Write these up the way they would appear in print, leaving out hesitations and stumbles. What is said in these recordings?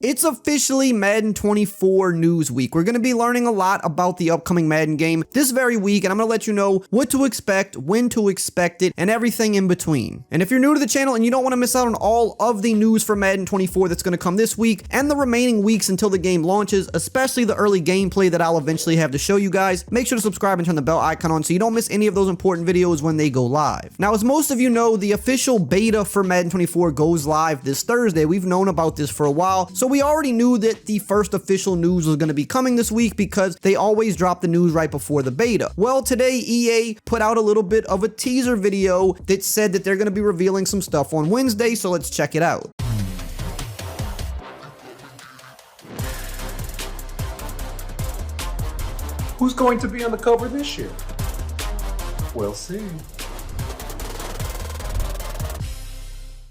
It's officially Madden 24 news week. We're going to be learning a lot about the upcoming Madden game this very week, and I'm going to let you know what to expect, when to expect it, and everything in between. And if you're new to the channel and you don't want to miss out on all of the news for Madden 24 that's going to come this week and the remaining weeks until the game launches, especially the early gameplay that I'll eventually have to show you guys, make sure to subscribe and turn the bell icon on so you don't miss any of those important videos when they go live. Now, as most of you know, the official beta for Madden 24 goes live this Thursday. We've known about this for a while, so we already knew that the first official news was going to be coming this week because they always drop the news right before the beta. Well, today EA put out a little bit of a teaser video that said that they're going to be revealing some stuff on Wednesday, so let's check it out. Who's going to be on the cover this year? We'll see.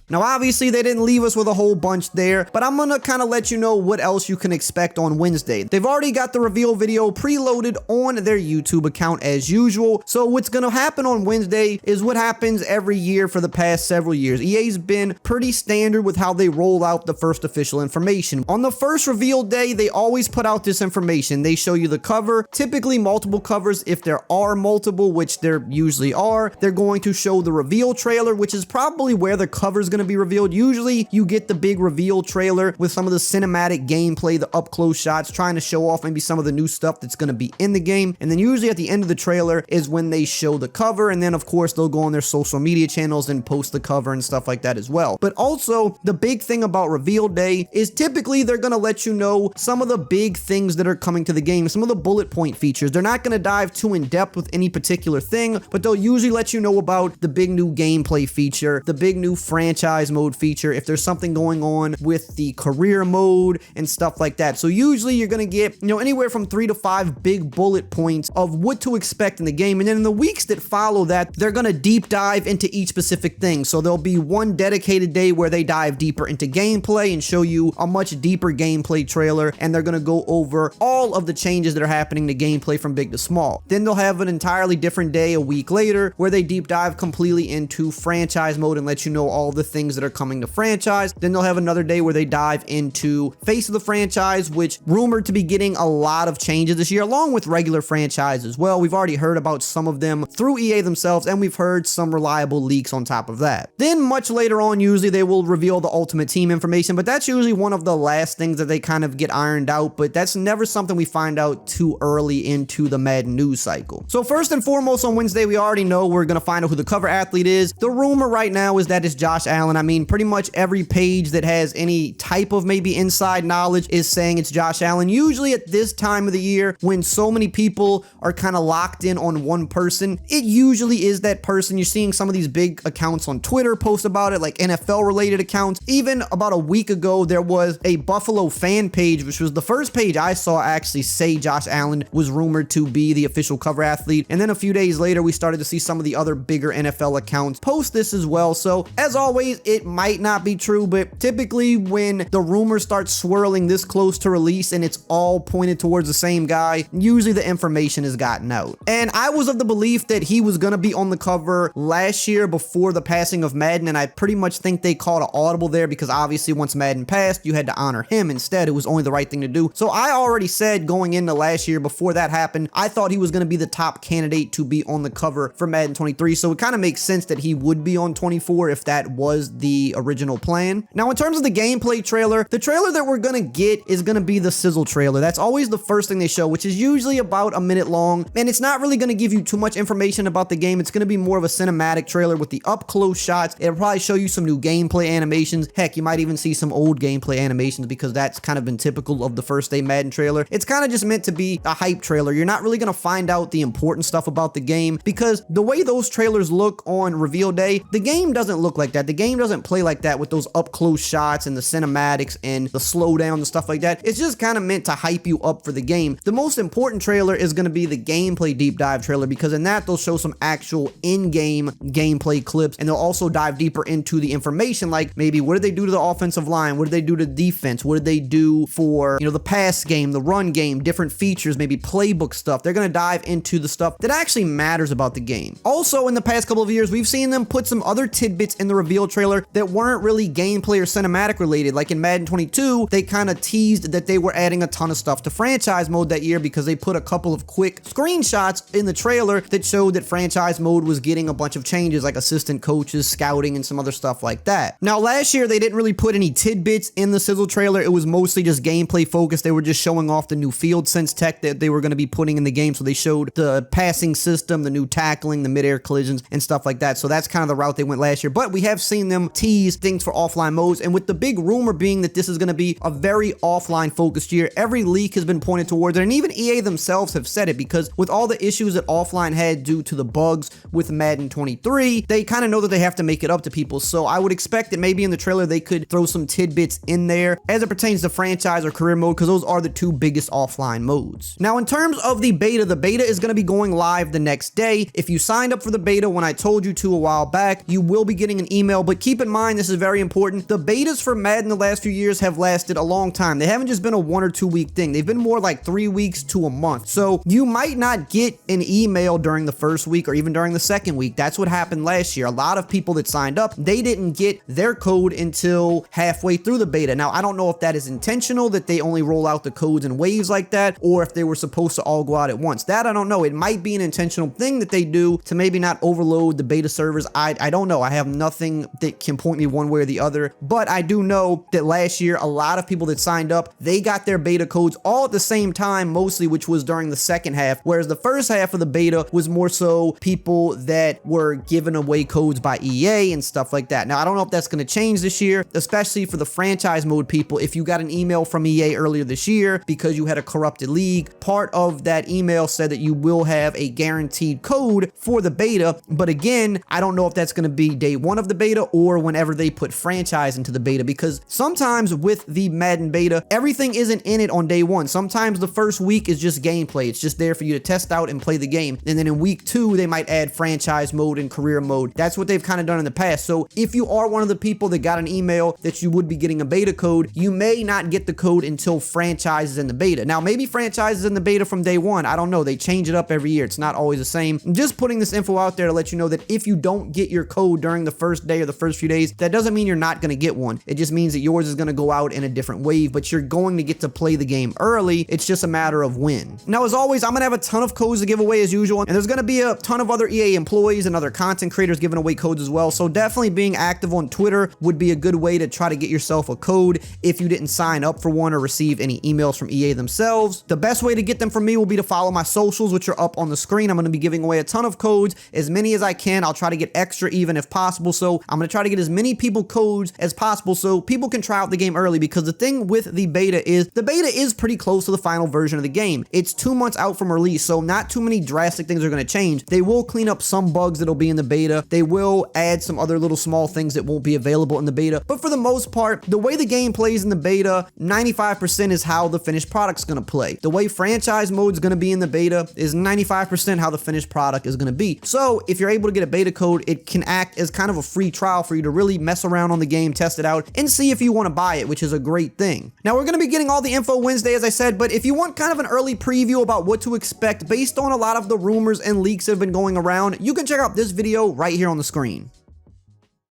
Now, obviously, they didn't leave us with a whole bunch there, but I'm gonna kind of let you know what else you can expect on Wednesday. They've already got the reveal video preloaded on their YouTube account as usual, so what's gonna happen on Wednesday is what happens every year for the past several years. EA's been pretty standard with how they roll out the first official information. On the first reveal day, they always put out this information. They show you the cover, typically multiple covers if there are multiple, which there usually are. They're going to show the reveal trailer, which is probably where the cover's gonna be revealed. Usually you get the big reveal trailer with some of the cinematic gameplay, the up close shots, trying to show off maybe some of the new stuff that's going to be in the game. And then usually at the end of the trailer is when they show the cover, and then of course they'll go on their social media channels and post the cover and stuff like that as well. But also the big thing about reveal day is typically they're going to let you know some of the big things that are coming to the game, some of the bullet point features. They're not going to dive too in depth with any particular thing, but they'll usually let you know about the big new gameplay feature, the big new franchise mode feature, if there's something going on with the career mode and stuff like that. So usually you're going to get, anywhere from 3 to 5 big bullet points of what to expect in the game. And then in the weeks that follow that, they're going to deep dive into each specific thing. So there'll be one dedicated day where they dive deeper into gameplay and show you a much deeper gameplay trailer, and they're going to go over all of the changes that are happening to gameplay from big to small. Then they'll have an entirely different day a week later where they deep dive completely into franchise mode and let you know all the things that are coming to franchise. Then they'll have another day where they dive into face of the franchise, which rumored to be getting a lot of changes this year, along with regular franchise as well. We've already heard about some of them through EA themselves, and we've heard some reliable leaks on top of that. Then much later on, usually they will reveal the Ultimate Team information, but that's usually one of the last things that they kind of get ironed out, but that's never something we find out too early into the Madden news cycle. So first and foremost on Wednesday, we already know we're going to find out who the cover athlete is. The rumor right now is that it's Josh Allen. I mean, pretty much every page that has any type of maybe inside knowledge is saying it's Josh Allen. Usually at this time of the year, when so many people are kind of locked in on one person, it usually is that person. You're seeing some of these big accounts on Twitter post about it, like NFL related accounts. Even about a week ago, there was a Buffalo fan page, which was the first page I saw actually say Josh Allen was rumored to be the official cover athlete. And then a few days later, we started to see some of the other bigger NFL accounts post this as well. So as always, it might not be true, but typically when the rumors start swirling this close to release and it's all pointed towards the same guy, usually the information has gotten out. And I was of the belief that he was going to be on the cover last year before the passing of Madden, and I pretty much think they called an audible there because obviously once Madden passed, you had to honor him instead. It was only the right thing to do. So I already said going into last year before that happened, I thought he was going to be the top candidate to be on the cover for Madden 23. So it kind of makes sense that he would be on 24 if that was the original plan. Now, in terms of the gameplay trailer, the trailer that we're gonna get is gonna be the sizzle trailer. That's always the first thing they show, which is usually about a minute long, and it's not really gonna give you too much information about the game. It's gonna be more of a cinematic trailer with the up close shots. It'll probably show you some new gameplay animations. Heck, you might even see some old gameplay animations because that's kind of been typical of the first day Madden trailer. It's kind of just meant to be a hype trailer. You're not really gonna find out the important stuff about the game because the way those trailers look on reveal day, the game doesn't look like that. The game doesn't play like that with those up close shots and the cinematics and the slowdown and stuff like that. It's just kind of meant to hype you up for the game. The most important trailer is going to be the gameplay deep dive trailer because in that they'll show some actual in-game gameplay clips, and they'll also dive deeper into the information, like maybe what did they do to the offensive line, what did they do to defense, what did they do for the pass game, the run game, different features, maybe playbook stuff. They're going to dive into the stuff that actually matters about the game. Also, in the past couple of years, we've seen them put some other tidbits in the reveal trailer trailer that weren't really gameplay or cinematic related. Like in Madden 22, they kind of teased that they were adding a ton of stuff to franchise mode that year because they put a couple of quick screenshots in the trailer that showed that franchise mode was getting a bunch of changes like assistant coaches, scouting, and some other stuff like that. Now last year they didn't really put any tidbits in the sizzle trailer. It was mostly just gameplay focused. They were just showing off the new field sense tech that they were going to be putting in the game. So they showed the passing system, the new tackling, the mid-air collisions, and stuff like that. So that's kind of the route they went last year. But we have seen them tease things for offline modes, and with the big rumor being that this is going to be a very offline focused year, every leak has been pointed towards it, and even EA themselves have said it, because with all the issues that offline had due to the bugs with Madden 23, they kind of know that they have to make it up to people. So I would expect that maybe in the trailer they could throw some tidbits in there as it pertains to franchise or career mode, because those are the two biggest offline modes. Now in terms of the beta is going to be going live the next day. If you signed up for the beta when I told you to a while back, you will be getting an email, but keep in mind, this is very important. The betas for Madden the last few years have lasted a long time. They haven't just been a 1 or 2 week thing. They've been more like 3 weeks to a month. So you might not get an email during the first week or even during the second week. That's what happened last year. A lot of people that signed up, they didn't get their code until halfway through the beta. Now, I don't know if that is intentional, that they only roll out the codes in waves like that, or if they were supposed to all go out at once. That I don't know. It might be an intentional thing that they do to maybe not overload the beta servers. I don't know. I have nothing that can point me one way or the other, but I do know that last year, a lot of people that signed up, they got their beta codes all at the same time, mostly, which was during the second half, whereas the first half of the beta was more so people that were giving away codes by EA and stuff like that. Now, I don't know if that's going to change this year, especially for the franchise mode people. If you got an email from EA earlier this year because you had a corrupted league, part of that email said that you will have a guaranteed code for the beta, but again, I don't know if that's going to be day one of the beta or whenever they put franchise into the beta, because sometimes with the Madden beta, everything isn't in it on day one. Sometimes the first week is just gameplay. It's just there for you to test out and play the game. And then in week 2, they might add franchise mode and career mode. That's what they've kind of done in the past. So if you are one of the people that got an email that you would be getting a beta code, you may not get the code until franchise is in the beta. Now, maybe franchise is in the beta from day one. I don't know. They change it up every year. It's not always the same. I'm just putting this info out there to let you know that if you don't get your code during the first day or the first few days, that doesn't mean you're not going to get one. It just means that yours is going to go out in a different wave, but you're going to get to play the game early. It's just a matter of when. Now, as always, I'm going to have a ton of codes to give away as usual, and there's going to be a ton of other EA employees and other content creators giving away codes as well. So definitely being active on Twitter would be a good way to try to get yourself a code if you didn't sign up for one or receive any emails from EA themselves. The best way to get them from me will be to follow my socials, which are up on the screen. I'm going to be giving away a ton of codes, as many as I can. I'll try to get extra even if possible. So I'm going to try to get as many people codes as possible so people can try out the game early, because the thing with the beta is pretty close to the final version of the game. It's 2 months out from release, so not too many drastic things are going to change. They will clean up some bugs that'll be in the beta. They will add some other little small things that won't be available in the beta. But for the most part, the way the game plays in the beta, 95% is how the finished product's going to play. The way franchise mode is going to be in the beta is 95% how the finished product is going to be. So if you're able to get a beta code, it can act as kind of a free trial for you to really mess around on the game, test it out, and see if you want to buy it, which is a great thing. Now, we're going to be getting all the info Wednesday, as I said, but if you want kind of an early preview about what to expect based on a lot of the rumors and leaks that have been going around, you can check out this video right here on the screen.